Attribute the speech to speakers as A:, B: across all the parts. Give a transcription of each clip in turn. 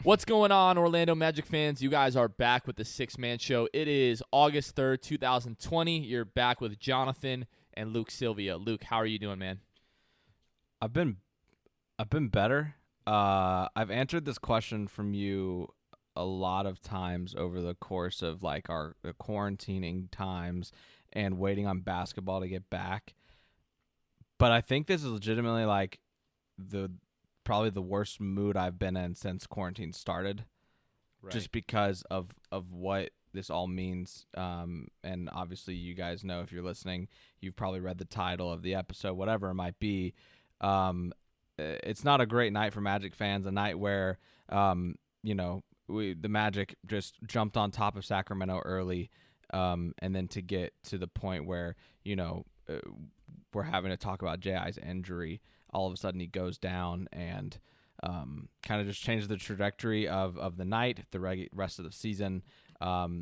A: What's going on, Orlando Magic fans? You guys are back with the Six-Man Show. It is August 3rd, 2020. You're back with Jonathan and Luke Sylvia. Luke, how are you doing, man?
B: I've been better. I've answered this question from you a lot of times over the course of like the quarantining times and waiting on basketball to get back. But I think this is legitimately like probably the worst mood I've been in since quarantine started, just because of what this all means. And obviously you guys know, if you're listening, you've probably read the title of the episode, whatever it might be. It's not a great night for Magic fans, a night where, the Magic just jumped on top of Sacramento early, and then to get to the point where, we're having to talk about J.I.'s injury. All of a sudden he goes down and kind of just changes the trajectory of the night, the rest of the season,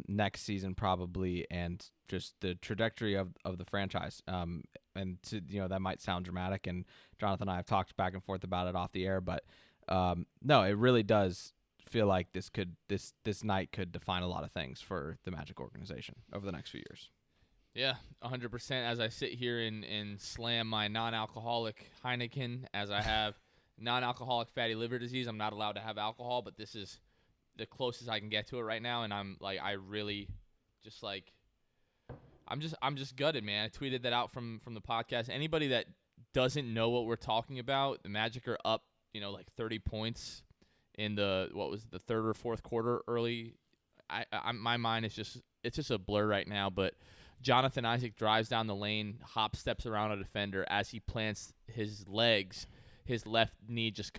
B: next season probably, and just the trajectory of the franchise. And that might sound dramatic, and Jonathan and I have talked back and forth about it off the air, but no, it really does feel like this night could define a lot of things for the Magic organization over the next few years.
A: Yeah, 100%. As I sit here and slam my non-alcoholic Heineken, as I have non-alcoholic fatty liver disease. I'm not allowed to have alcohol, but this is the closest I can get to it right now, and I'm just gutted, man. I tweeted that out from the podcast. Anybody that doesn't know what we're talking about, the Magic are up, 30 points in the third or fourth quarter early. My mind is just a blur right now, but Jonathan Isaac drives down the lane, hop steps around a defender as he plants his legs. His left knee just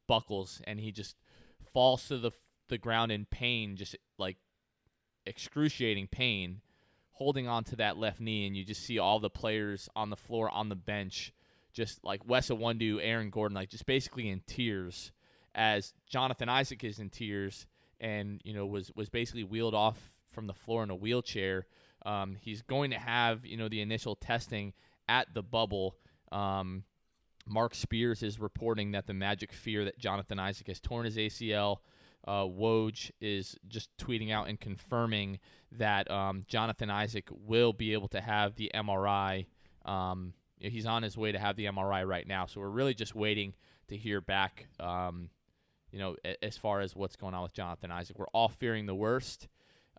A: buckles, and he just falls to the ground in pain, just like excruciating pain, holding on to that left knee. And you just see all the players on the floor, on the bench, just like Wes Iwundu, Aaron Gordon, like just basically in tears, as Jonathan Isaac is in tears and was basically wheeled off from the floor in a wheelchair. He's going to have, the initial testing at the bubble. Mark Spears is reporting that the Magic fear that Jonathan Isaac has torn his ACL. Woj is just tweeting out and confirming that Jonathan Isaac will be able to have the MRI. He's on his way to have the MRI right now, so we're really just waiting to hear back, as far as what's going on with Jonathan Isaac. We're all fearing the worst.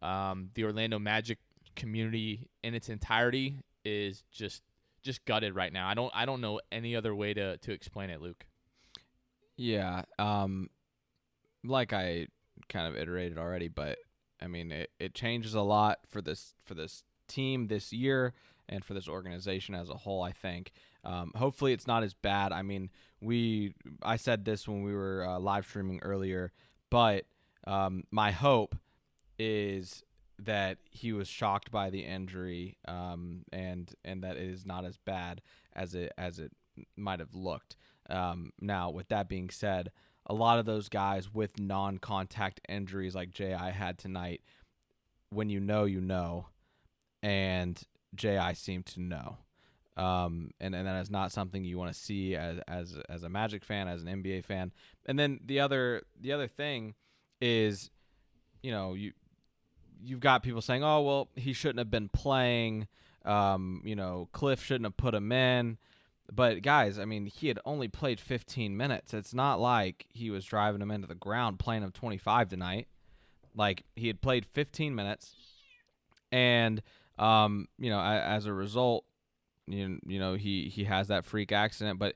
A: The Orlando Magic community in its entirety is just gutted right now. I don't know any other way to explain it, Luke.
B: Yeah, like I kind of iterated already, but I mean it changes a lot for this team this year and for this organization as a whole, I think. Hopefully it's not as bad. I mean, I said this when we were live streaming earlier, but my hope is that he was shocked by the injury, and that it is not as bad as it might have looked. Now, with that being said, a lot of those guys with non-contact injuries like J.I. had tonight, when you know, and J.I. seemed to know. And that is not something you want to see as a Magic fan, as an NBA fan. And then the other thing is, you've got people saying, oh, well, he shouldn't have been playing. Cliff shouldn't have put him in. But, guys, I mean, he had only played 15 minutes. It's not like he was driving him into the ground playing him 25 tonight. Like, he had played 15 minutes. And, as a result, he has that freak accident. But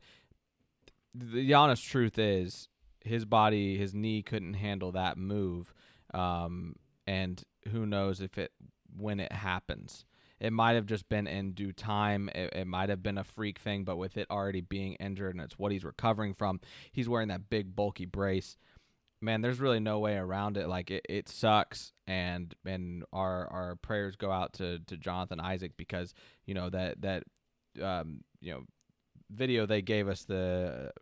B: the honest truth is his body, his knee couldn't handle that move. And who knows when it happens. It might have just been in due time. It might have been a freak thing, but with it already being injured and it's what he's recovering from, he's wearing that big bulky brace. Man, there's really no way around it. Like it sucks, and our prayers go out to Jonathan Isaac, because that video they gave us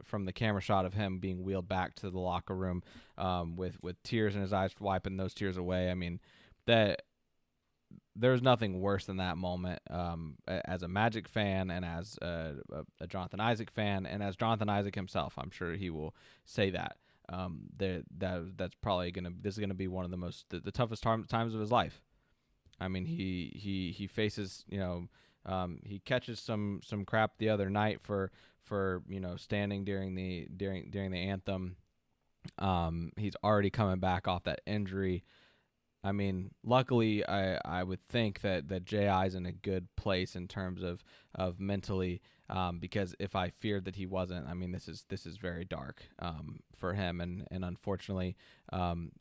B: from the camera shot of him being wheeled back to the locker room with tears in his eyes, wiping those tears away. I mean, that there's nothing worse than that moment as a Magic fan and as a Jonathan Isaac fan and as Jonathan Isaac himself. I'm sure he will say that. that's probably this is gonna be one of the toughest times of his life. I mean, he faces, he catches some crap the other night for standing during the anthem. He's already coming back off that injury. I mean, luckily, I would think that J.I. is in a good place in terms of mentally, because if I feared that he wasn't, I mean, this is very dark for him, and unfortunately,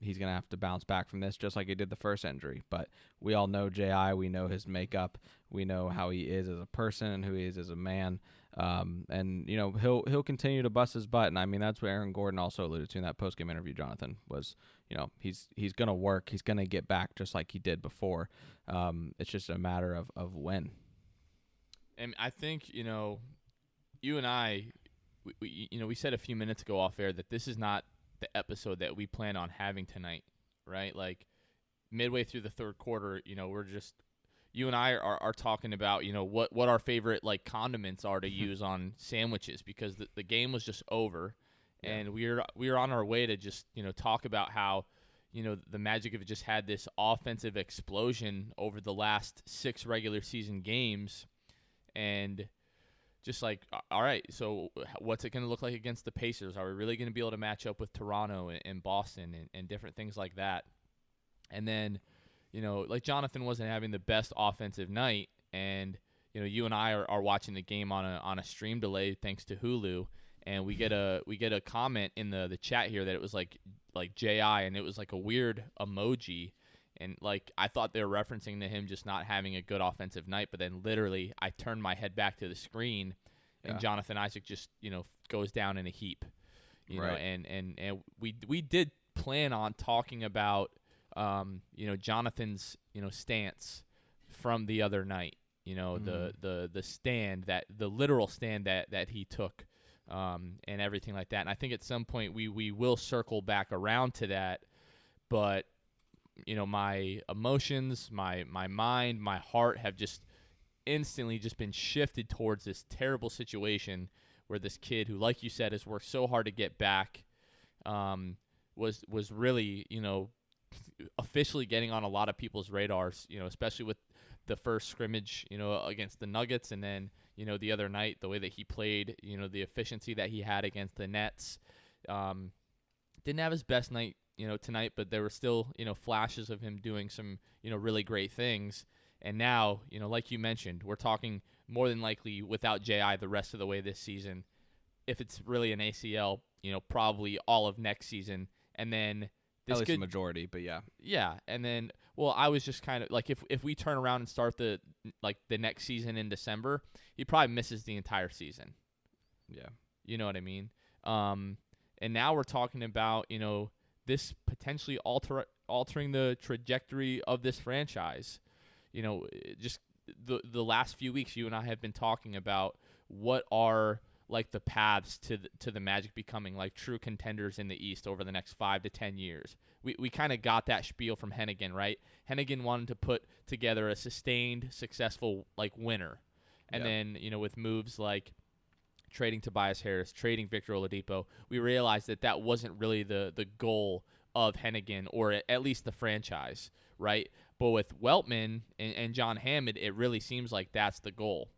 B: he's gonna have to bounce back from this just like he did the first injury. But we all know J.I. We know his makeup. We know how he is as a person and who he is as a man. And he'll continue to bust his butt, and I mean that's what Aaron Gordon also alluded to in that post-game interview. Jonathan was, he's gonna work, he's gonna get back just like he did before. It's just a matter of when.
A: And I think you and I, we said a few minutes ago off air that this is not the episode that we plan on having tonight, right? Like midway through the third quarter, we're just. You and I are talking about, what our favorite condiments are to use on sandwiches, because the game was just over, and we were on our way to just talk about how the Magic have just had this offensive explosion over the last 6 regular season games, and just all right, so what's it going to look like against the Pacers? Are we really going to be able to match up with Toronto and Boston and different things like that? And then. Jonathan wasn't having the best offensive night, and you and I are watching the game on a stream delay thanks to Hulu, and we get a comment in the chat here that it was like JI, and it was like a weird emoji, and I thought they were referencing to him just not having a good offensive night, but then literally I turned my head back to the screen, and Jonathan Isaac just goes down in a heap,
B: right.
A: and we did plan on talking about. Jonathan's, stance from the other night, the stand the literal stand that he took, and everything like that. And I think at some point we will circle back around to that, but, my emotions, my mind, my heart have just instantly just been shifted towards this terrible situation where this kid who, like you said, has worked so hard to get back, was really, officially getting on a lot of people's radars, especially with the first scrimmage, against the Nuggets, and then, the other night, the way that he played, the efficiency that he had against the Nets. Didn't have his best night, tonight, but there were still, flashes of him doing some, really great things. And now, like you mentioned, we're talking more than likely without J.I. the rest of the way this season. If it's really an ACL, probably all of next season. And then
B: at least the majority, but yeah.
A: Yeah, and then, I was just kind of if we turn around and start the next season in December, he probably misses the entire season.
B: Yeah. You
A: know what I mean? And now we're talking about, this potentially altering the trajectory of this franchise. Just the last few weeks, you and I have been talking about what are the paths to the Magic becoming true contenders in the East over the next 5 to 10 years. We kind of got that spiel from Hennigan, right? Hennigan wanted to put together a sustained, successful winner, and then with moves like trading Tobias Harris, trading Victor Oladipo, we realized that wasn't really the goal of Hennigan, or at least the franchise, right? But with Weltman and John Hammond, it really seems like that's the goal.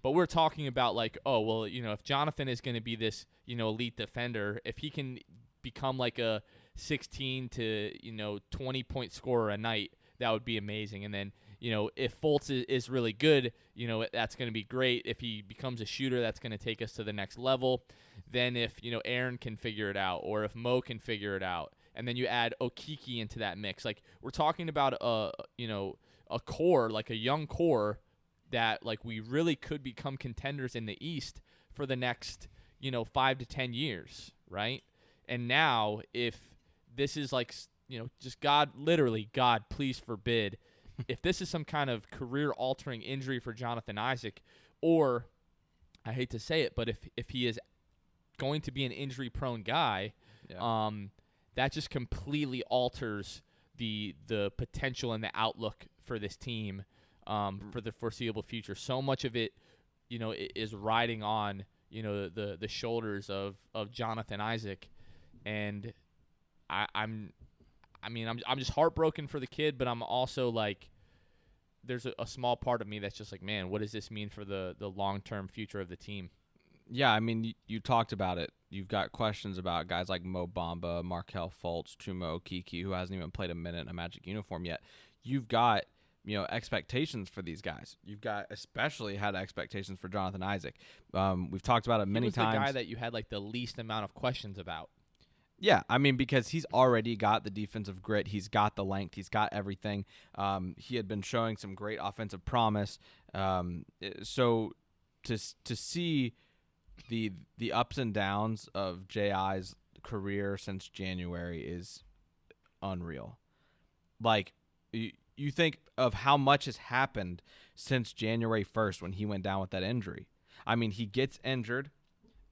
A: But we're talking about if Jonathan is going to be this, elite defender, if he can become a 16 to 20 point scorer a night, that would be amazing. And then if Fultz is really good, that's going to be great. If he becomes a shooter, that's going to take us to the next level. Then if Aaron can figure it out, or if Mo can figure it out, and then you add Okiki into that mix, we're talking about a core, a young core, that we really could become contenders in the East for the next 5 to 10 years, right? And now if this is just God, please forbid, if this is some kind of career altering injury for Jonathan Isaac, or I hate to say it, but if he is going to be an injury prone guy, that just completely alters the potential and the outlook for this team. For the foreseeable future. So much of it, is riding on, the shoulders of Jonathan Isaac. And I'm just heartbroken for the kid, but I'm also like, there's a small part of me that's just like, man, what does this mean for the long-term future of the team?
B: Yeah, I mean, you talked about it. You've got questions about guys like Mo Bamba, Markel Fultz, Chumo Kiki, who hasn't even played a minute in a Magic uniform yet. You've got, expectations for these guys. You've got especially had expectations for Jonathan Isaac. We've talked about it many times.
A: He was the guy that you had like the least amount of questions about.
B: Yeah, I mean, because he's already got the defensive grit, he's got the length, he's got everything. He had been showing some great offensive promise. So to see the ups and downs of J.I.'s career since January is unreal. Like, you think of how much has happened since January 1st when he went down with that injury. I mean, he gets injured.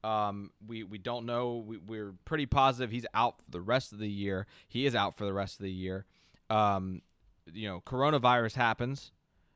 B: We don't know. We're pretty positive he's out for the rest of the year. He is out for the rest of the year. Coronavirus happens.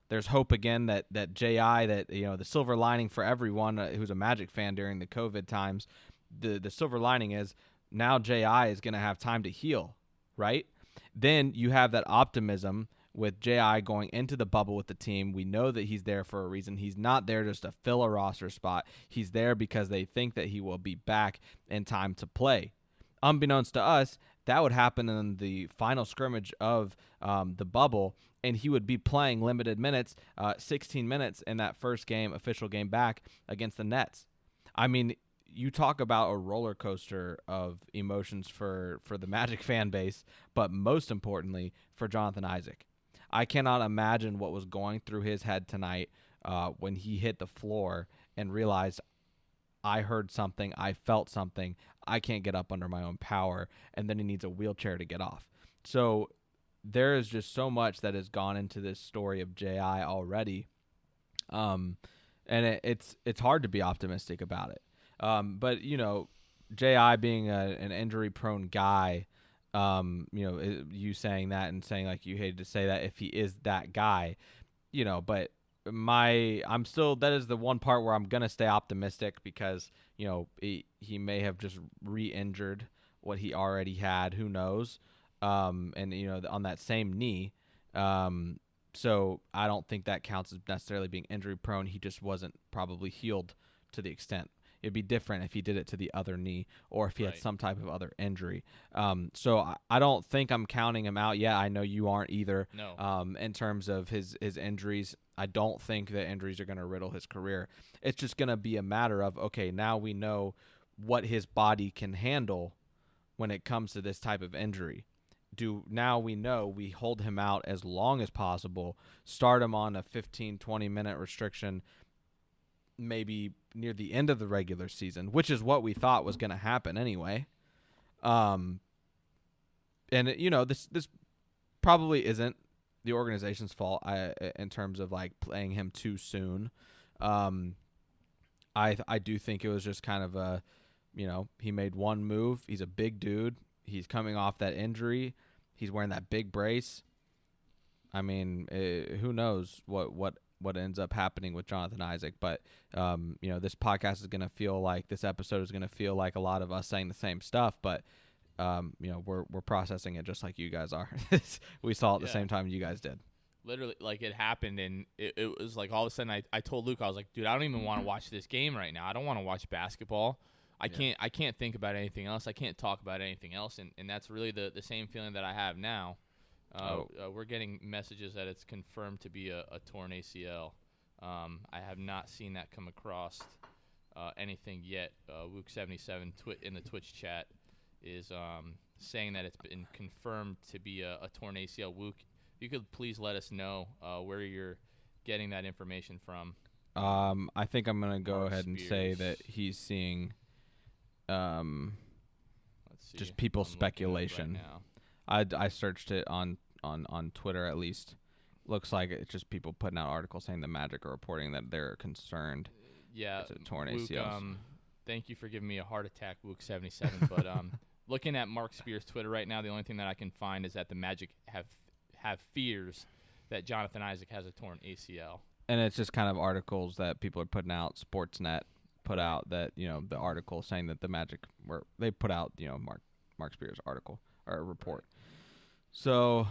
B: There's hope again that J.I., that, the silver lining for everyone who's a Magic fan during the COVID times, the silver lining is now J.I. is going to have time to heal, right? Then you have that optimism with J.I. going into the bubble with the team. We know that he's there for a reason. He's not there just to fill a roster spot. He's there because they think that he will be back in time to play. Unbeknownst to us, that would happen in the final scrimmage of the bubble, and he would be playing limited minutes, 16 minutes in that first game, official game back against the Nets. I mean, you talk about a roller coaster of emotions for the Magic fan base, but most importantly for Jonathan Isaac. I cannot imagine what was going through his head tonight when he hit the floor and realized, I heard something, I felt something, I can't get up under my own power, and then he needs a wheelchair to get off. So there is just so much that has gone into this story of J.I. already, and it's hard to be optimistic about it. But J.I. being an injury-prone guy, you saying that and saying like you hated to say that if he is that guy, but I'm still, that is the one part where I'm gonna stay optimistic because he may have just re-injured what he already had, who knows, and on that same knee, so I don't think that counts as necessarily being injury prone. He just wasn't probably healed to the extent. It'd be different if he did it to the other knee or if he had some type of other injury. So I don't think I'm counting him out yet. I know you aren't either.
A: No.
B: In terms of his injuries, I don't think that injuries are going to riddle his career. It's just going to be a matter of, okay, now we know what his body can handle when it comes to this type of injury. Now we know we hold him out as long as possible, start him on a 15, 20-minute restriction, maybe near the end of the regular season, which is what we thought was going to happen anyway. And this probably isn't the organization's fault in terms of like playing him too soon. I do think it was just kind of a, he made one move. He's a big dude. He's coming off that injury. He's wearing that big brace. I mean, who knows what ends up happening with Jonathan Isaac, but this podcast is going to feel like, this episode is going to feel like a lot of us saying the same stuff, but we're processing it just like you guys are. We saw it at the same time you guys did.
A: Literally, like, it happened, and it was like all of a sudden I told Luke, I was like, dude, I don't even want to watch this game right now. I don't want to watch basketball. I can't think about anything else. I can't talk about anything else, and that's really the same feeling that I have now. We're getting messages that it's confirmed to be a torn ACL. I have not seen that come across anything yet. Wook77 in the Twitch chat is saying that it's been confirmed to be a torn ACL. Wook, if you could please let us know where you're getting that information from.
B: I think I'm going to go
A: Mark
B: ahead and
A: Spears.
B: say that he's seeing
A: Let's see.
B: just people's
A: I'm looking it up
B: speculation.
A: right now.
B: I searched it on Twitter at least. Looks like it's just people putting out articles saying the Magic are reporting that they're concerned.
A: Yeah,
B: It's a torn
A: Wook,
B: ACL.
A: thank you for giving me a heart attack, Wook77. But looking at Mark Spears' Twitter right now, the only thing that I can find is that the Magic have fears that Jonathan Isaac has a torn ACL.
B: And it's just kind of articles that people are putting out. Sportsnet put out that, the article saying that the Magic they put out, Mark Spears' article. report. So,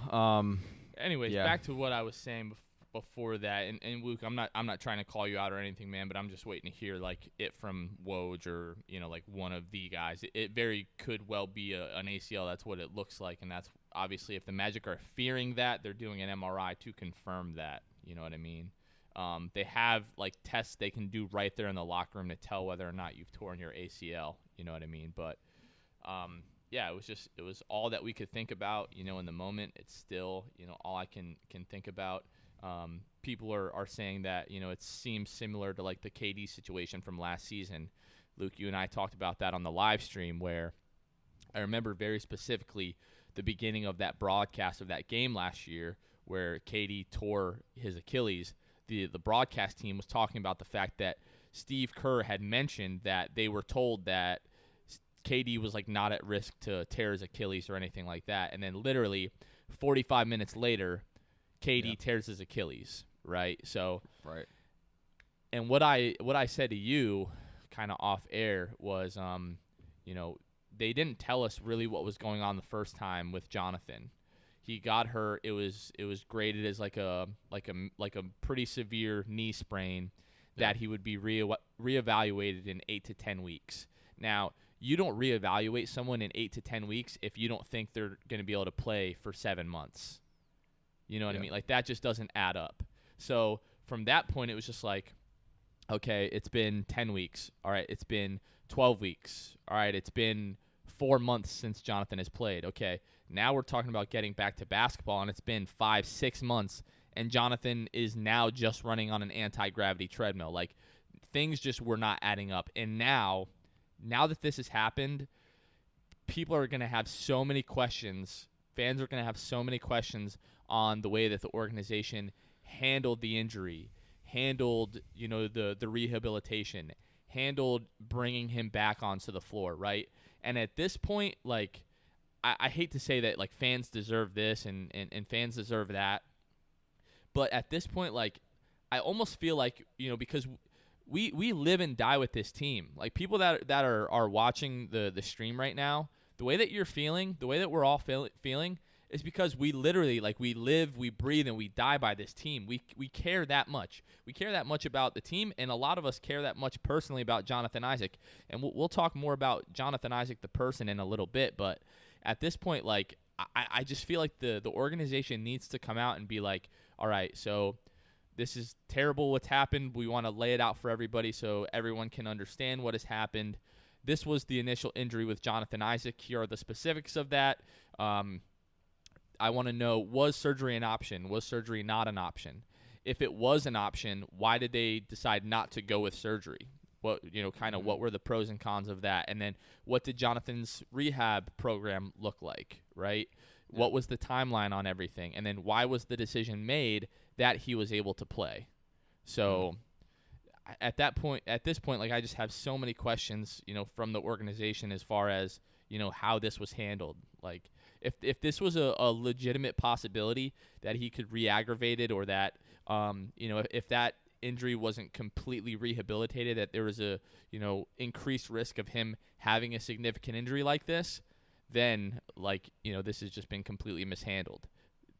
A: anyways,
B: yeah.
A: back to what I was saying before that, and Luke, I'm not trying to call you out or anything, man, but I'm just waiting to hear like it from Woj or like one of the guys. It very could well be an ACL. That's what it looks like, and that's obviously if the Magic are fearing that, they're doing an MRI to confirm that. You know what I mean? They have like tests they can do right there in the locker room to tell whether or not you've torn your ACL. You know what I mean? But yeah, it was all that we could think about. In the moment, it's still all I can think about. People are saying that it seems similar to like the KD situation from last season. Luke, you and I talked about that on the live stream, where I remember very specifically the beginning of that broadcast of that game last year where KD tore his Achilles. The broadcast team was talking about the fact that Steve Kerr had mentioned that they were told that KD was like not at risk to tear his Achilles or anything like that, and then literally 45 minutes later, KD tears his Achilles, right? So,
B: right.
A: And what I said to you, kind of off air, was they didn't tell us really what was going on the first time with Jonathan. He got hurt. It was graded as like a pretty severe knee sprain that he would be reevaluated in 8 to 10 weeks. Now, you don't reevaluate someone in 8 to 10 weeks if you don't think they're going to be able to play for 7 months. You know what I mean? Like, that just doesn't add up. So from that point, it was just like, okay, it's been 10 weeks. All right, it's been 12 weeks. All right, it's been 4 months since Jonathan has played. Okay, now we're talking about getting back to basketball, and it's been 5-6 months, and Jonathan is now just running on an anti-gravity treadmill. Like, things just were not adding up. And now that this has happened, people are going to have so many questions. Fans are going to have so many questions on the way that the organization handled the injury, handled, the rehabilitation, handled bringing him back onto the floor, right? And at this point, like, I hate to say that, like, fans deserve this and fans deserve that, but at this point, like, I almost feel like, because we live and die with this team. Like, people that are watching the stream right now, the way that you're feeling, the way that we're all feeling is because we literally, like, we live, we breathe, and we die by this team. We care that much. We care that much about the team, and a lot of us care that much personally about Jonathan Isaac. And we'll talk more about Jonathan Isaac, the person, in a little bit. But at this point, like, I just feel like the organization needs to come out and be like, all right, so this is terrible what's happened. We want to lay it out for everybody so everyone can understand what has happened. This was the initial injury with Jonathan Isaac. Here are the specifics of that. I want to know, was surgery an option? Was surgery not an option? If it was an option, why did they decide not to go with surgery? What what were the pros and cons of that? And then what did Jonathan's rehab program look like, right? Yeah. What was the timeline on everything? And then why was the decision made that he was able to play? So at this point, like, I just have so many questions, from the organization as far as, how this was handled. Like, if this was a legitimate possibility that he could re-aggravate it, or that, if that injury wasn't completely rehabilitated, that there was a, increased risk of him having a significant injury like this, then, like, this has just been completely mishandled.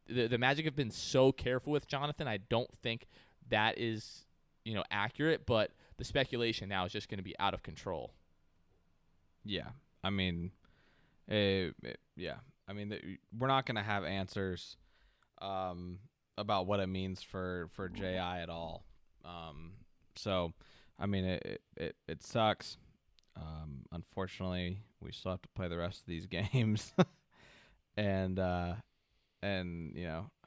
A: The Magic have been so careful with Jonathan. I don't think that is, accurate, but the speculation now is just going to be out of control.
B: Yeah. I mean, yeah. I mean, we're not going to have answers about what it means for J.I. at all. So, I mean, it sucks. Unfortunately, we still have to play the rest of these games, and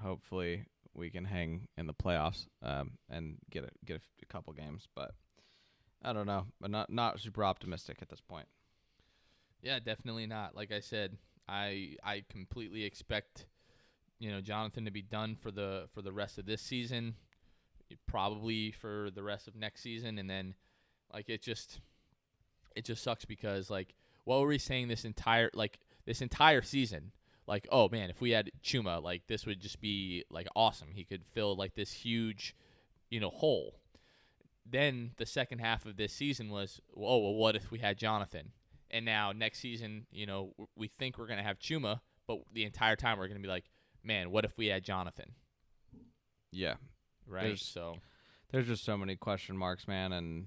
B: hopefully we can hang in the playoffs and get a couple games. But I don't know. I'm not super optimistic at this point.
A: Yeah, definitely not. Like I said, I completely expect Jonathan to be done for the rest of this season, probably for the rest of next season, and then, like, it just sucks because, like, what were we saying this entire season? Like, oh man, if we had Chuma, like, this would just be, like, awesome. He could fill, like, this huge, hole. Then the second half of this season was, oh, well, what if we had Jonathan? And now next season, we think we're going to have Chuma, but the entire time we're gonna be like, man, what if we had Jonathan?
B: Yeah.
A: Right.
B: There's just so many question marks, man, and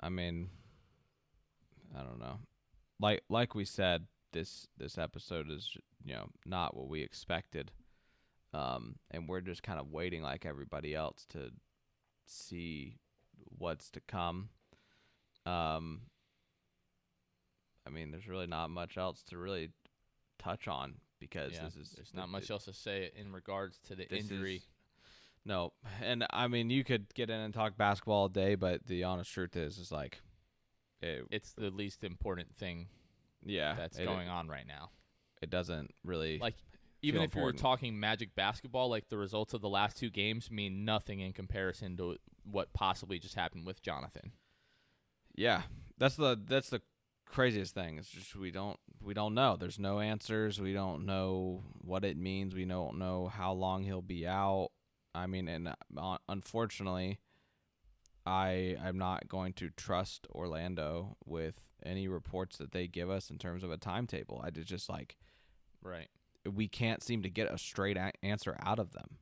B: I mean, I don't know. Like we said, this episode is not what we expected, and we're just kind of waiting like everybody else to see what's to come. I mean, there's really not much else to really touch on because
A: there's not much else to say in regards to the injury.
B: No, and I mean, you could get in and talk basketball all day, but the honest truth is like,
A: it's the least important thing.
B: Yeah,
A: that's going on right now.
B: It doesn't really
A: like, even if
B: important.
A: we were talking Magic basketball, like the results of the last 2 games mean nothing in comparison to what possibly just happened with Jonathan.
B: Yeah, that's the craziest thing. It's just we don't know. There's no answers. We don't know what it means. We don't know how long he'll be out. I mean, and unfortunately, I'm not going to trust Orlando with any reports that they give us in terms of a timetable. I just like,
A: right.
B: We can't seem to get a straight answer out of them.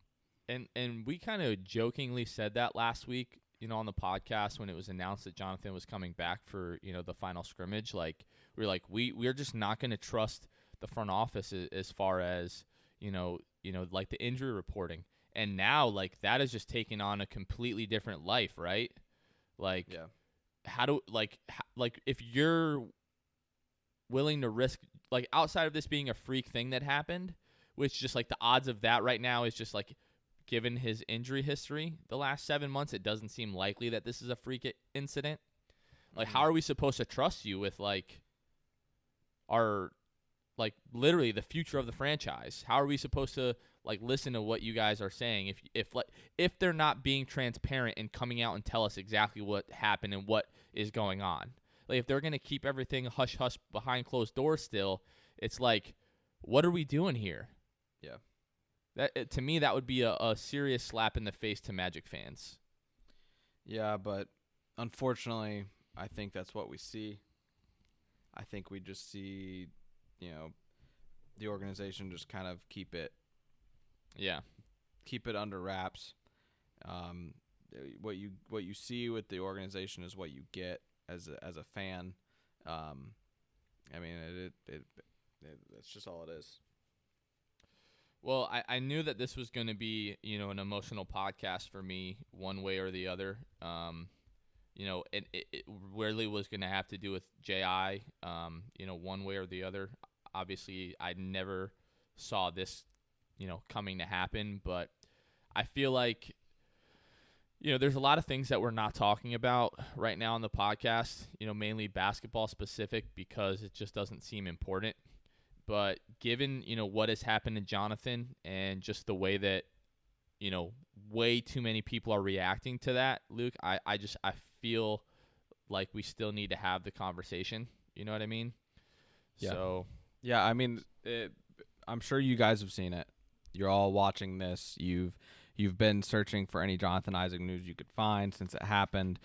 A: And we kind of jokingly said that last week, on the podcast when it was announced that Jonathan was coming back for, the final scrimmage. Like, we're just not going to trust the front office as far as, like the injury reporting. And now, like, that has just taken on a completely different life, right? Like,
B: yeah.
A: If you're willing to risk, like, outside of this being a freak thing that happened, which just, like, the odds of that right now is just, like, given his injury history the last 7 months, it doesn't seem likely that this is a freak incident. Like, how are we supposed to trust you with, like, our, like, literally the future of the franchise? How are we supposed to, like, listen to what you guys are saying if they're not being transparent and coming out and tell us exactly what happened and what is going on? Like, if they're going to keep everything hush-hush behind closed doors still, it's like, what are we doing here?
B: Yeah.
A: That to me, that would be a serious slap in the face to Magic fans.
B: Yeah, but unfortunately, I think that's what we see. I think we just see, the organization just kind of keep it under wraps. What you see with the organization is what you get as a fan. I mean, it's just all it is.
A: Well, I knew that this was going to be, an emotional podcast for me one way or the other. It really was going to have to do with J.I., one way or the other. Obviously, I never saw this, coming to happen, but I feel like, there's a lot of things that we're not talking about right now on the podcast, mainly basketball specific because it just doesn't seem important. But given, what has happened to Jonathan and just the way that, way too many people are reacting to that, Luke, I feel like we still need to have the conversation. You know what I mean?
B: Yeah.
A: So,
B: yeah, I mean, I'm sure you guys have seen it. You're all watching this. You've been searching for any Jonathan Isaac news you could find since it happened.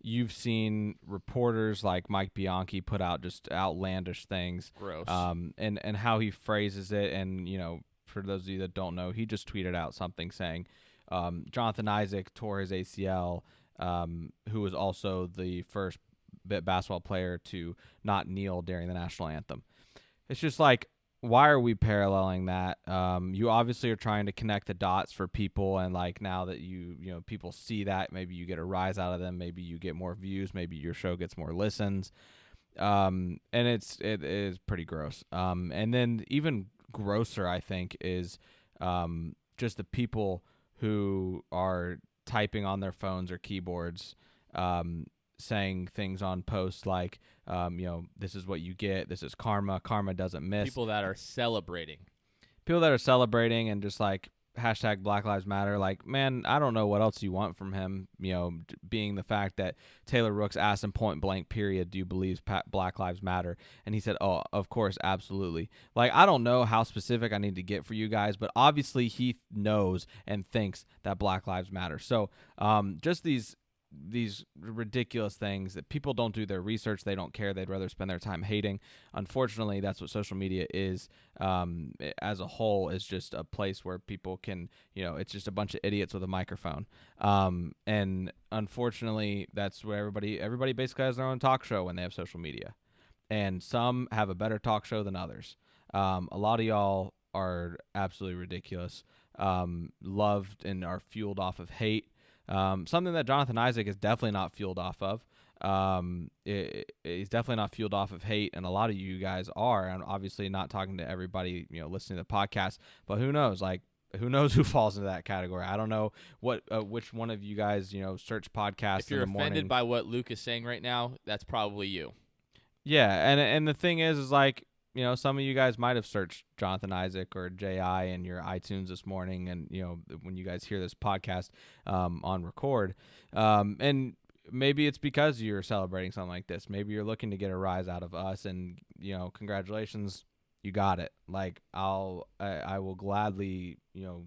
B: You've seen reporters like Mike Bianchi put out just outlandish things.
A: Gross.
B: And how he phrases it. And, for those of you that don't know, he just tweeted out something saying Jonathan Isaac tore his ACL, who was also the first basketball player to not kneel during the national anthem. It's just like, why are we paralleling that? You obviously are trying to connect the dots for people, and like now that people see that, maybe you get a rise out of them, maybe you get more views, maybe your show gets more listens, and it is pretty gross. And then even grosser, I think, is just the people who are typing on their phones or keyboards, saying things on posts like, this is what you get. This is karma. Karma doesn't miss.
A: People that are celebrating
B: and just like hashtag Black Lives Matter. Like, man, I don't know what else you want from him, being the fact that Taylor Rooks asked him point blank period, do you believe Black Lives Matter? And he said, oh, of course, absolutely. Like, I don't know how specific I need to get for you guys, but obviously he knows and thinks that Black Lives Matter. So just these these ridiculous things that people don't do their research. They don't care. They'd rather spend their time hating. Unfortunately, that's what social media is. As a whole, is just a place where people can, it's just a bunch of idiots with a microphone. And unfortunately, that's where everybody basically has their own talk show when they have social media. And some have a better talk show than others. A lot of y'all are absolutely ridiculous, loved and are fueled off of hate. Something that Jonathan Isaac is definitely not fueled off of. He's definitely not fueled off of hate, and a lot of you guys are. I'm obviously not talking to everybody, listening to the podcast, but who knows? Like, who knows who falls into that category? I don't know which one of you guys, search podcasts.
A: If you're
B: in the
A: offended
B: morning.
A: by what Luke is saying right now, that's probably you.
B: Yeah, and the thing is like, some of you guys might have searched Jonathan Isaac or J.I. in your iTunes this morning, and when you guys hear this podcast on record, and maybe it's because you're celebrating something like this. Maybe you're looking to get a rise out of us, and congratulations, you got it. Like I will gladly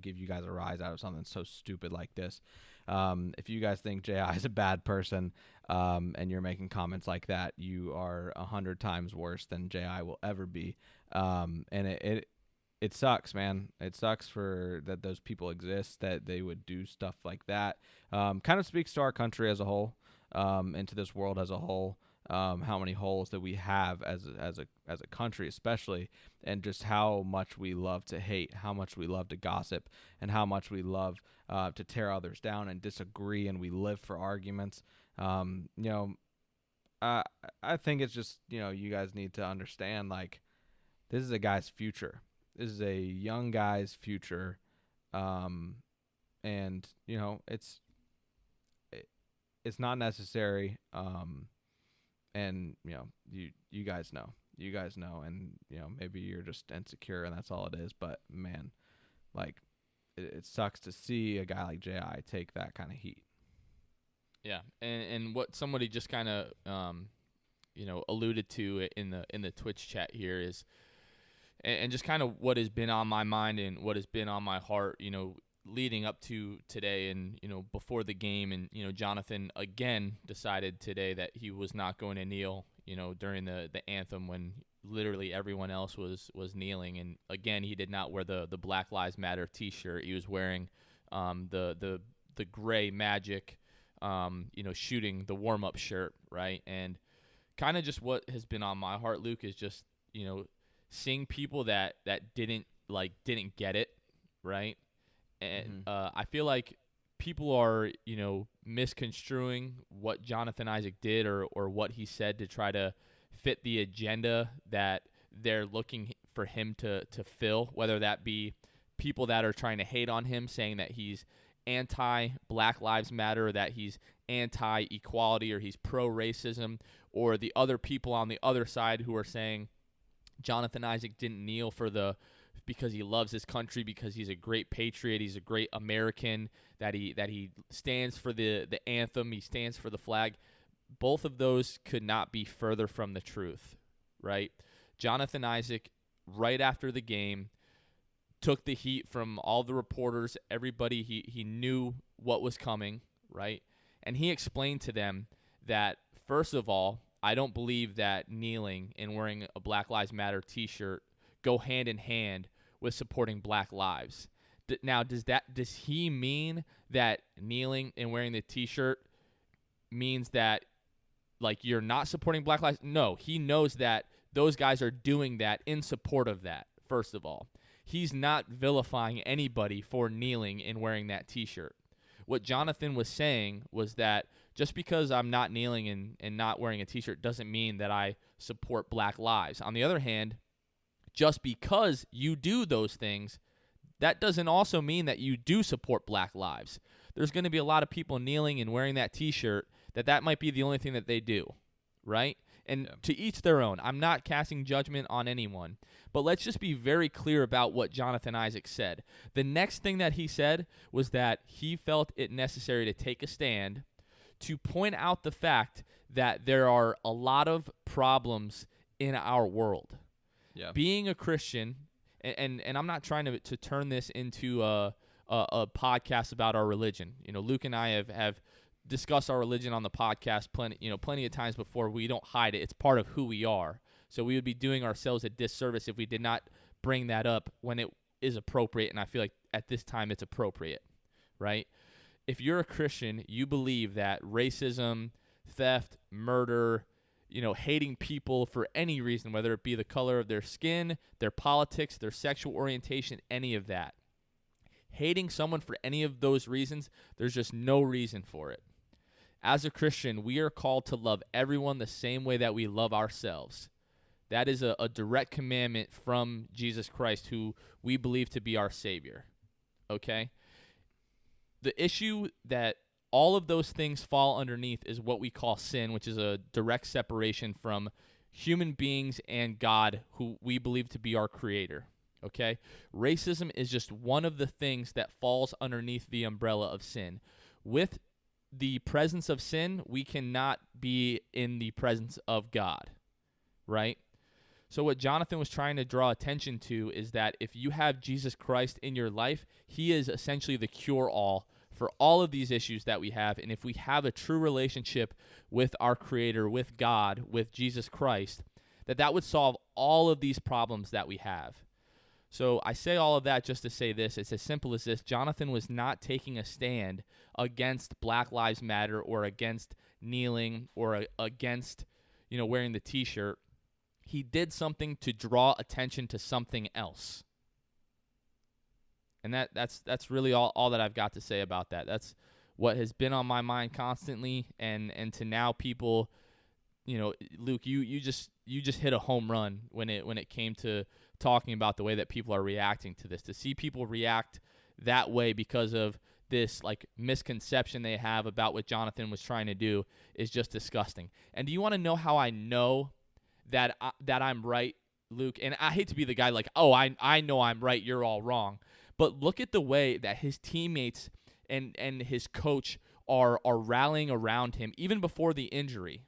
B: give you guys a rise out of something so stupid like this. If you guys think J.I. is a bad person, and you're making comments like that, you are 100 times worse than J.I. will ever be. And it sucks, man. It sucks for that those people exist, that they would do stuff like that. Kind of speaks to our country as a whole, and to this world as a whole. How many holes that we have as a country, especially, and just how much we love to hate, how much we love to gossip, and how much we love to tear others down and disagree, and we live for arguments. I think it's just, you guys need to understand, like, this is a guy's future. This is a young guy's future, and it's not necessary. And you guys know, and maybe you're just insecure and that's all it is. But man, like, it sucks to see a guy like J.I. take that kind of heat.
A: Yeah, and what somebody just kind of alluded to in the Twitch chat here is, and just kind of what has been on my mind and what has been on my heart, leading up to today, and before the game, and Jonathan again decided today that he was not going to kneel, during the anthem when literally everyone else was kneeling, and again he did not wear the Black Lives Matter T-shirt. He was wearing the gray Magic shooting the warm-up shirt, right? And kind of just what has been on my heart, Luke, is just seeing people that didn't get it, right? And I feel like people are, misconstruing what Jonathan Isaac did or what he said to try to fit the agenda that they're looking for him to fill, whether that be people that are trying to hate on him, saying that he's anti-Black Lives Matter, or that he's anti-equality, or he's pro-racism, or the other people on the other side who are saying Jonathan Isaac didn't kneel because he loves his country, because he's a great patriot, he's a great American, that he stands for the anthem, he stands for the flag. Both of those could not be further from the truth, right? Jonathan Isaac, right after the game, took the heat from all the reporters, everybody. He knew what was coming, right? And he explained to them that, first of all, I don't believe that kneeling and wearing a Black Lives Matter T-shirt go hand in hand with supporting Black lives. Now, does he mean that kneeling and wearing the T-shirt means that, like, you're not supporting Black lives? No, he knows that those guys are doing that in support of that, first of all. He's not vilifying anybody for kneeling and wearing that T-shirt. What Jonathan was saying was that just because I'm not kneeling and not wearing a T-shirt doesn't mean that I support Black lives. On the other hand, just because you do those things, that doesn't also mean that you do support Black lives. There's going to be a lot of people kneeling and wearing that T-shirt that might be the only thing that they do, right? And to each their own. I'm not casting judgment on anyone. But let's just be very clear about what Jonathan Isaac said. The next thing that he said was that he felt it necessary to take a stand to point out the fact that there are a lot of problems in our world. Yeah. Being a Christian, and I'm not trying to turn this into a podcast about our religion. Luke and I have discussed our religion on the podcast plenty of times before. We don't hide it. It's part of who we are. So we would be doing ourselves a disservice if we did not bring that up when it is appropriate, and I feel like at this time it's appropriate, right? If you're a Christian, you believe that racism, theft, murder, hating people for any reason, whether it be the color of their skin, their politics, their sexual orientation, any of that. Hating someone for any of those reasons, there's just no reason for it. As a Christian, we are called to love everyone the same way that we love ourselves. That is a direct commandment from Jesus Christ, who we believe to be our Savior. Okay? The issue that all of those things fall underneath is what we call sin, which is a direct separation from human beings and God, who we believe to be our Creator. Okay? Racism is just one of the things that falls underneath the umbrella of sin. With the presence of sin, we cannot be in the presence of God, right? So what Jonathan was trying to draw attention to is that if you have Jesus Christ in your life, he is essentially the cure-all for all of these issues that we have. And if we have a true relationship with our Creator, with God, with Jesus Christ, that would solve all of these problems that we have. So I say all of that just to say this. It's as simple as this. Jonathan was not taking a stand against Black Lives Matter or against kneeling or against, wearing the T-shirt. He did something to draw attention to something else. And that's really all that I've got to say about that. That's what has been on my mind constantly, and to now people, Luke, you just hit a home run when it came to talking about the way that people are reacting to this. To see people react that way because of this misconception they have about what Jonathan was trying to do is just disgusting. And do you want to know how I know that I'm right, Luke? And I hate to be the guy I know I'm right, you're all wrong. But look at the way that his teammates and his coach are rallying around him even before the injury.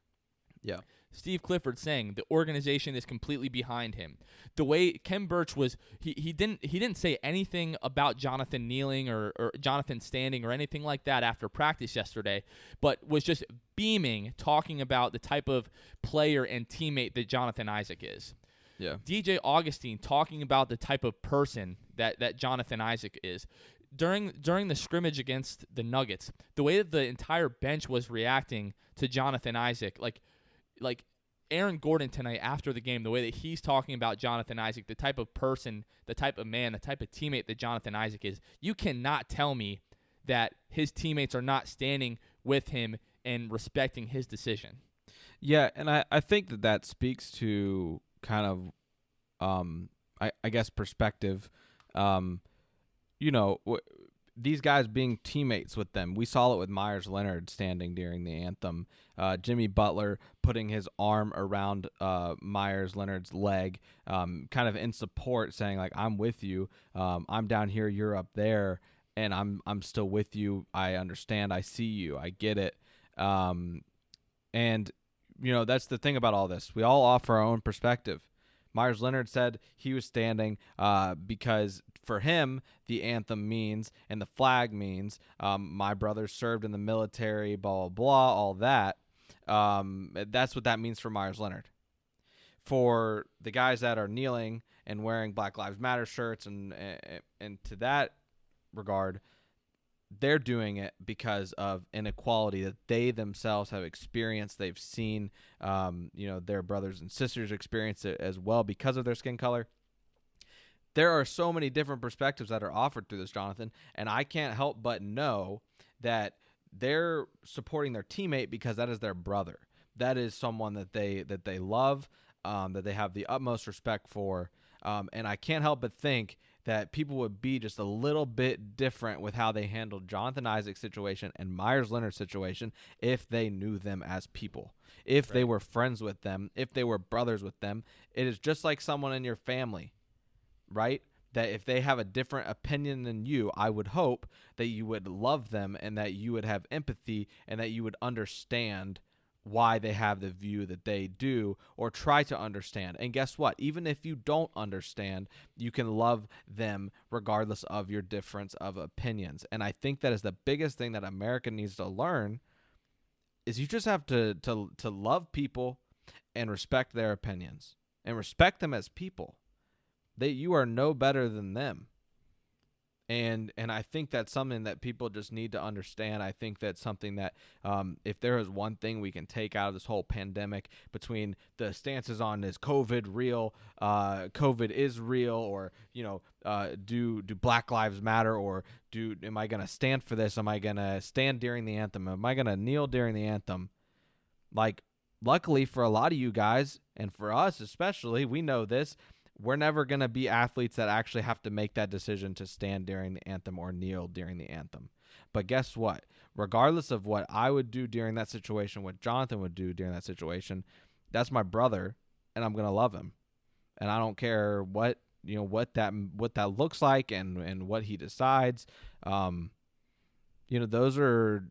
B: Yeah.
A: Steve Clifford saying the organization is completely behind him. The way Ken Birch was, he didn't say anything about Jonathan kneeling or Jonathan standing or anything like that after practice yesterday, but was just beaming, talking about the type of player and teammate that Jonathan Isaac is.
B: Yeah.
A: DJ Augustine talking about the type of person that Jonathan Isaac is. During the scrimmage against the Nuggets, the way that the entire bench was reacting to Jonathan Isaac, like Aaron Gordon tonight after the game, the way that he's talking about Jonathan Isaac, the type of person, the type of man, the type of teammate that Jonathan Isaac is, you cannot tell me that his teammates are not standing with him and respecting his decision.
B: Yeah, and I think that speaks to kind of, I guess, perspective. These guys being teammates with them. We saw it with Myers Leonard standing during the anthem. Jimmy Butler putting his arm around Myers Leonard's leg, kind of in support, saying I'm with you. I'm down here, you're up there, and I'm still with you. I understand. I see you. I get it. And that's the thing about all this. We all offer our own perspective. Myers Leonard said he was standing because for him, the anthem means and the flag means my brother served in the military, blah, blah, blah, all that. That's what that means for Myers Leonard. For the guys that are kneeling and wearing Black Lives Matter shirts and to that regard, they're doing it because of inequality that they themselves have experienced. They've seen, their brothers and sisters experience it as well because of their skin color. There are so many different perspectives that are offered through this, Jonathan, and I can't help but know that they're supporting their teammate because that is their brother. That is someone that they love, that they have the utmost respect for, and I can't help but think that people would be just a little bit different with how they handled Jonathan Isaac's situation and Myers Leonard's situation if they knew them as people, if they were friends with them, if they were brothers with them. It is just like someone in your family, right? That if they have a different opinion than you, I would hope that you would love them and that you would have empathy and that you would understand why they have the view that they do, or try to understand. And guess what? Even if you don't understand, you can love them regardless of your difference of opinions. And I think that is the biggest thing that America needs to learn is you just have to love people and respect their opinions and respect them as people. You are no better than them. And I think that's something that people just need to understand. I think that's something that if there is one thing we can take out of this whole pandemic, between the stances on, is COVID real, COVID is real, or do Black Lives Matter, or am I gonna stand for this? Am I gonna stand during the anthem? Am I gonna kneel during the anthem? Like, luckily for a lot of you guys, and for us especially, we know this. We're never going to be athletes that actually have to make that decision to stand during the anthem or kneel during the anthem. But guess what? Regardless of what I would do during that situation, what Jonathan would do during that situation, that's my brother, and I'm going to love him. And I don't care what that looks like and what he decides. Those are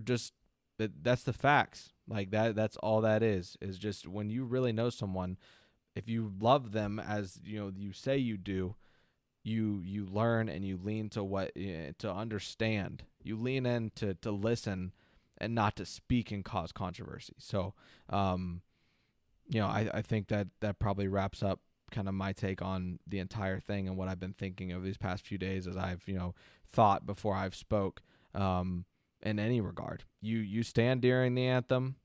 B: just, that's the facts. Like that's all that is just, when you really know someone, if you love them as you say you do, you learn and you lean to understand. You lean in to listen and not to speak and cause controversy. So, I think that probably wraps up kind of my take on the entire thing and what I've been thinking of these past few days as I've thought before I've spoke. In any regard, you stand during the anthem.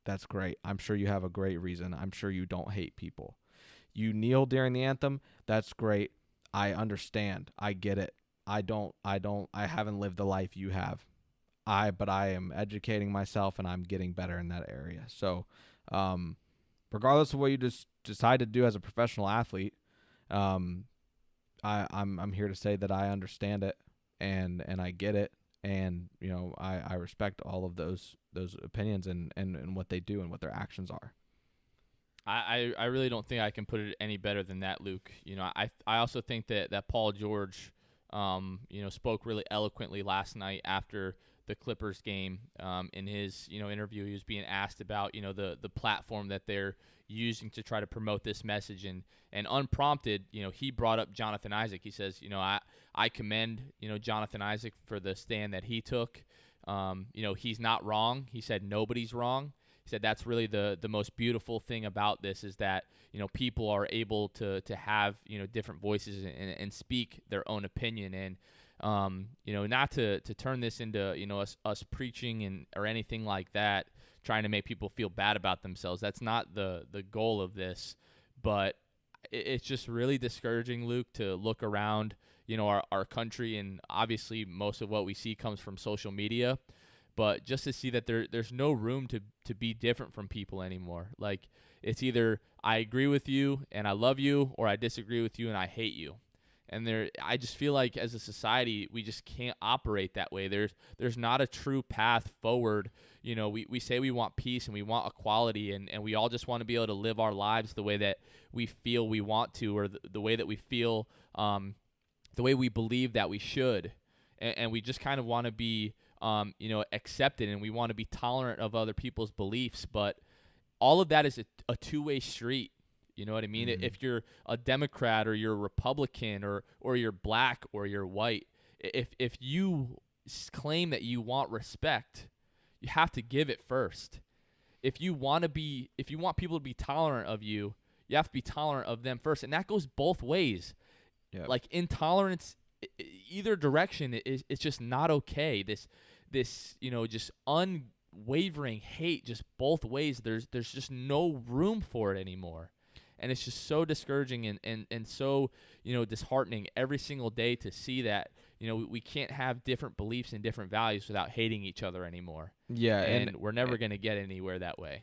B: That's great. I'm sure you have a great reason. I'm sure you don't hate people. You kneel during the anthem. That's great. I understand. I get it. I haven't lived the life you have. But I am educating myself and I'm getting better in that area. So, regardless of what you just decide to do as a professional athlete, I'm here to say that I understand it and I get it. And, I respect all of those opinions and what they do and what their actions are.
A: I really don't think I can put it any better than that, Luke. I also think that Paul George, spoke really eloquently last night after the Clippers game. In his, interview, he was being asked about, the platform that they're using to try to promote this message, and unprompted, he brought up Jonathan Isaac. He says, I commend, Jonathan Isaac for the stand that he took. He's not wrong. He said nobody's wrong. He said that's really the most beautiful thing about this, is that people are able to have different voices and speak their own opinion, and not to turn this into us preaching or anything like that, trying to make people feel bad about themselves. That's not the goal of this, but it's just really discouraging, Luke, to look around our country, and obviously most of what we see comes from social media, but just to see that there's no room to be different from people anymore. Like, it's either I agree with you and I love you, or I disagree with you and I hate you. And I just feel like as a society, we just can't operate that way. There's not a true path forward. We say we want peace and we want equality, and we all just want to be able to live our lives the way that we feel we want to, or the way that we feel, the way we believe that we should. And we just kind of want to be, accepted, and we want to be tolerant of other people's beliefs. But all of that is a two-way street. You know what I mean? Mm-hmm. If you're a Democrat, or you're a Republican, or you're black, or you're white, if you claim that you want respect, you have to give it first. If you want people to be tolerant of you, you have to be tolerant of them first, and that goes both ways. Yep. Like, intolerance, either direction, it's just not okay. This just unwavering hate, just both ways. There's just no room for it anymore. And it's just so discouraging and so, disheartening every single day to see that, we can't have different beliefs and different values without hating each other anymore.
B: Yeah.
A: And we're never going to get anywhere that way.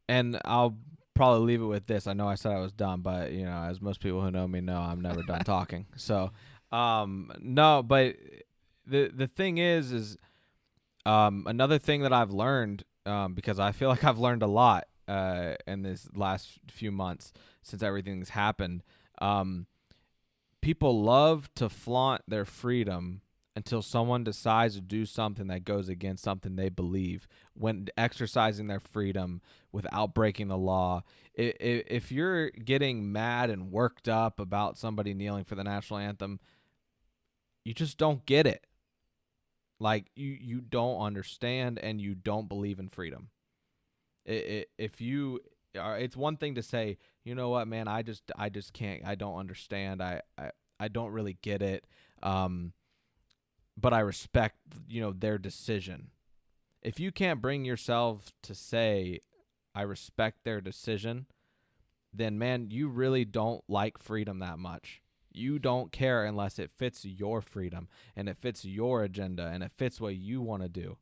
B: And I'll probably leave it with this. I know I said I was done, but, as most people who know me know, I'm never done talking. So, no, but the thing is another thing that I've learned, because I feel like I've learned a lot in this last few months since everything's happened. People love to flaunt their freedom until someone decides to do something that goes against something they believe, when exercising their freedom without breaking the law. If you're getting mad and worked up about somebody kneeling for the national anthem, you just don't get it. Like you don't understand and you don't believe in freedom. If you it's one thing to say, you know what, man, I just can't, I don't understand, I don't really get it, but I respect, their decision. If you can't bring yourself to say I respect their decision, then man, you really don't like freedom that much. You don't care unless it fits your freedom and it fits your agenda and it fits what you want to do.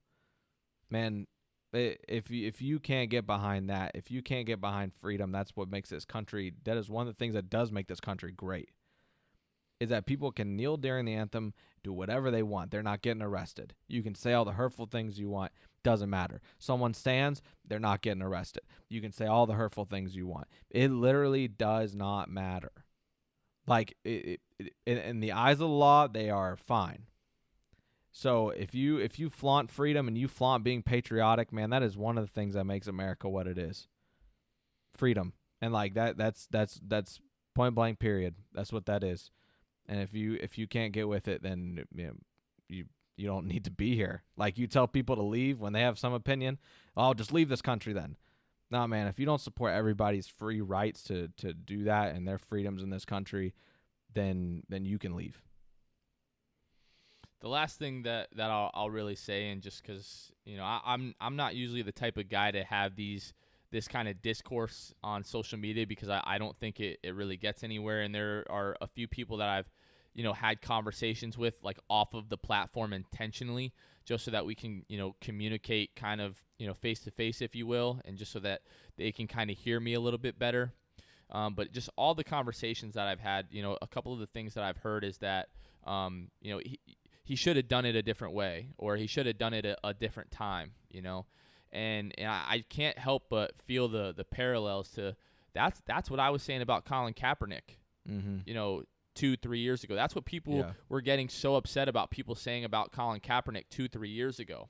B: Man, if you can't get behind that, if you can't get behind freedom, that's what makes this country, that is one of the things that does make this country great, is that people can kneel during the anthem, do whatever they want. They're not getting arrested. You can say all the hurtful things you want. Doesn't matter. Someone stands, they're not getting arrested. You can say all the hurtful things you want. It literally does not matter. Like, in the eyes of the law, they are fine. So if you flaunt freedom and you flaunt being patriotic, man, that is one of the things that makes America what it is. Freedom. And like that's point blank period. That's what that is. And if you can't get with it, then you don't need to be here. Like, you tell people to leave when they have some opinion, oh, just leave this country then. No, man, if you don't support everybody's free rights to do that and their freedoms in this country, then you can leave.
A: The last thing that I'll really say, and just because I'm not usually the type of guy to have this kind of discourse on social media, because I don't think it really gets anywhere, and there are a few people that I've had conversations with, like, off of the platform intentionally, just so that we can communicate kind of face to face, if you will, and just so that they can kind of hear me a little bit better. But just all the conversations that I've had, a couple of the things that I've heard is that he should have done it a different way, or he should have done it a different time, and I can't help but feel the parallels to that's what I was saying about Colin Kaepernick, 2-3 years ago. That's what people were getting so upset about, people saying about Colin Kaepernick 2-3 years ago,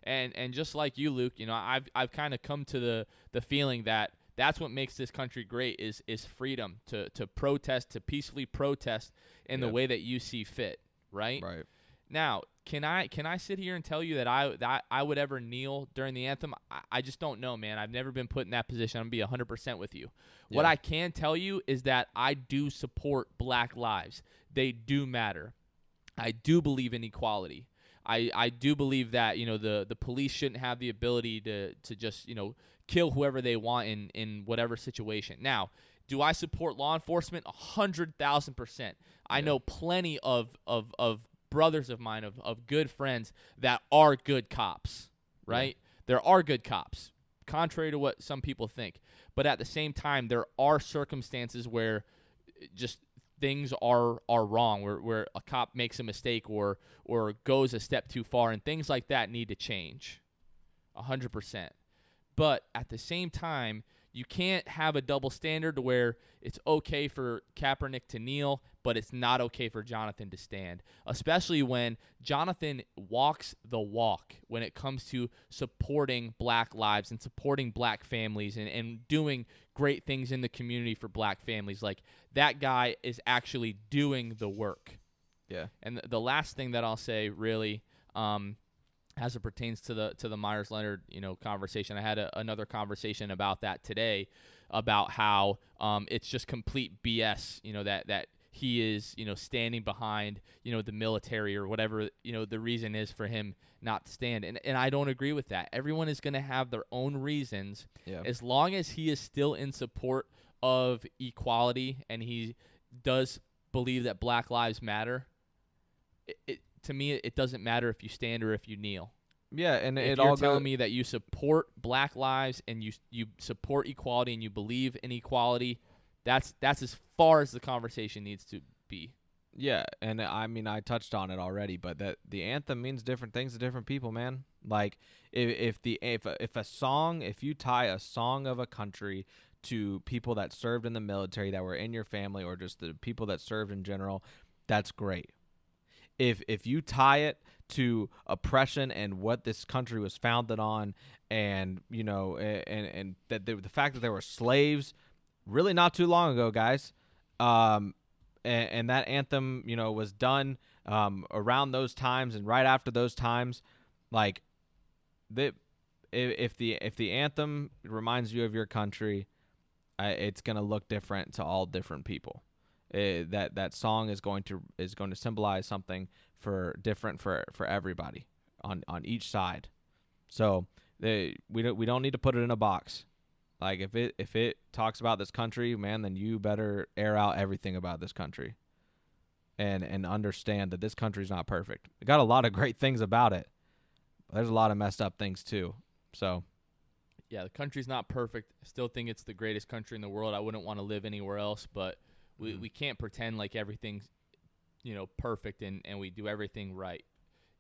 A: and just like you, Luke, I've kind of come to the feeling that that's what makes this country great is freedom to protest, to peacefully protest in the way that you see fit, right?
B: Right.
A: Now, can I sit here and tell you that I would ever kneel during the anthem? I just don't know, man. I've never been put in that position. I'm going to be 100% with you. Yeah. What I can tell you is that I do support Black lives. They do matter. I do believe in equality. I do believe that the police shouldn't have the ability to just kill whoever they want in whatever situation. Now, do I support law enforcement? 100,000%. I know plenty of brothers of mine, of good friends that are good cops, right? Yeah. There are good cops, contrary to what some people think. But at the same time, there are circumstances where just things are wrong, where a cop makes a mistake or goes a step too far, and things like that need to change 100%. But at the same time, you can't have a double standard where it's okay for Kaepernick to kneel, but it's not okay for Jonathan to stand, especially when Jonathan walks the walk when it comes to supporting Black lives and supporting Black families and doing great things in the community for Black families. Like, that guy is actually doing the work.
B: Yeah.
A: And the last thing that I'll say, really, as it pertains to the Myers-Leonard, conversation, I had another conversation about that today, about how it's just complete BS, that he is, standing behind, the military or whatever, the reason is for him not to stand. And I don't agree with that. Everyone is going to have their own reasons. Yeah. As long as he is still in support of equality and he does believe that Black lives matter, to me, it doesn't matter if you stand or if you kneel.
B: Yeah, and
A: if you're telling me that you support Black lives and you support equality and you believe in equality, that's as far as the conversation needs to be.
B: Yeah, and I mean, I touched on it already, but that the anthem means different things to different people, man. Like, if you tie a song of a country to people that served in the military that were in your family, or just the people that served in general, that's great. If you tie it to oppression and what this country was founded on, and and that the fact that there were slaves really not too long ago, guys, and that anthem, was done around those times and right after those times, like if the anthem reminds you of your country, it's gonna look different to all different people. That song is going to symbolize something different for everybody on each side. So we don't need to put it in a box. Like if it talks about this country, man, then you better air out everything about this country, and understand that this country's not perfect. It got a lot of great things about it, but there's a lot of messed up things too. So
A: yeah, the country's not perfect. I still think it's the greatest country in the world. I wouldn't want to live anywhere else, but we can't pretend like everything's perfect and we do everything right.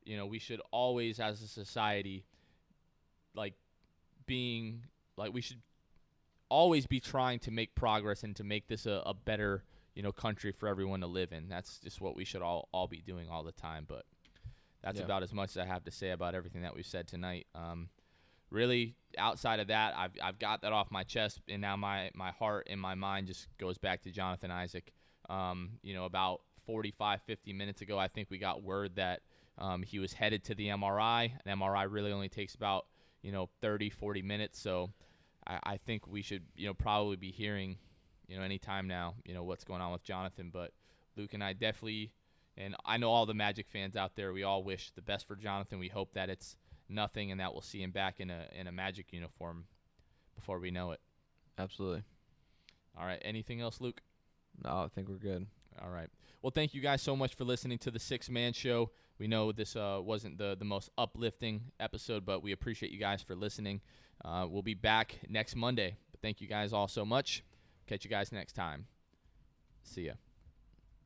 A: We should always, as a society, we should always be trying to make progress and to make this a better country for everyone to live in. That's just what we should all be doing all the time. But that's about as much as I have to say about everything that we've said tonight. Really, outside of that, I've got that off my chest, and now my heart and my mind just goes back to Jonathan Isaac. About 45, 50 minutes ago, I think we got word that he was headed to the MRI. An MRI really only takes about 30, 40 minutes. So I think we should probably be hearing any time now what's going on with Jonathan. But Luke and I definitely, and I know all the Magic fans out there, we all wish the best for Jonathan. We hope that it's nothing and that we'll see him back in a Magic uniform before we know it.
B: Absolutely.
A: All right. Anything else, Luke?
B: No, I think we're good.
A: All right. Well, thank you guys so much for listening to the Six Man Show. We know this wasn't the most uplifting episode, but we appreciate you guys for listening. We'll be back next Monday. But thank you guys all so much. Catch you guys next time. See ya.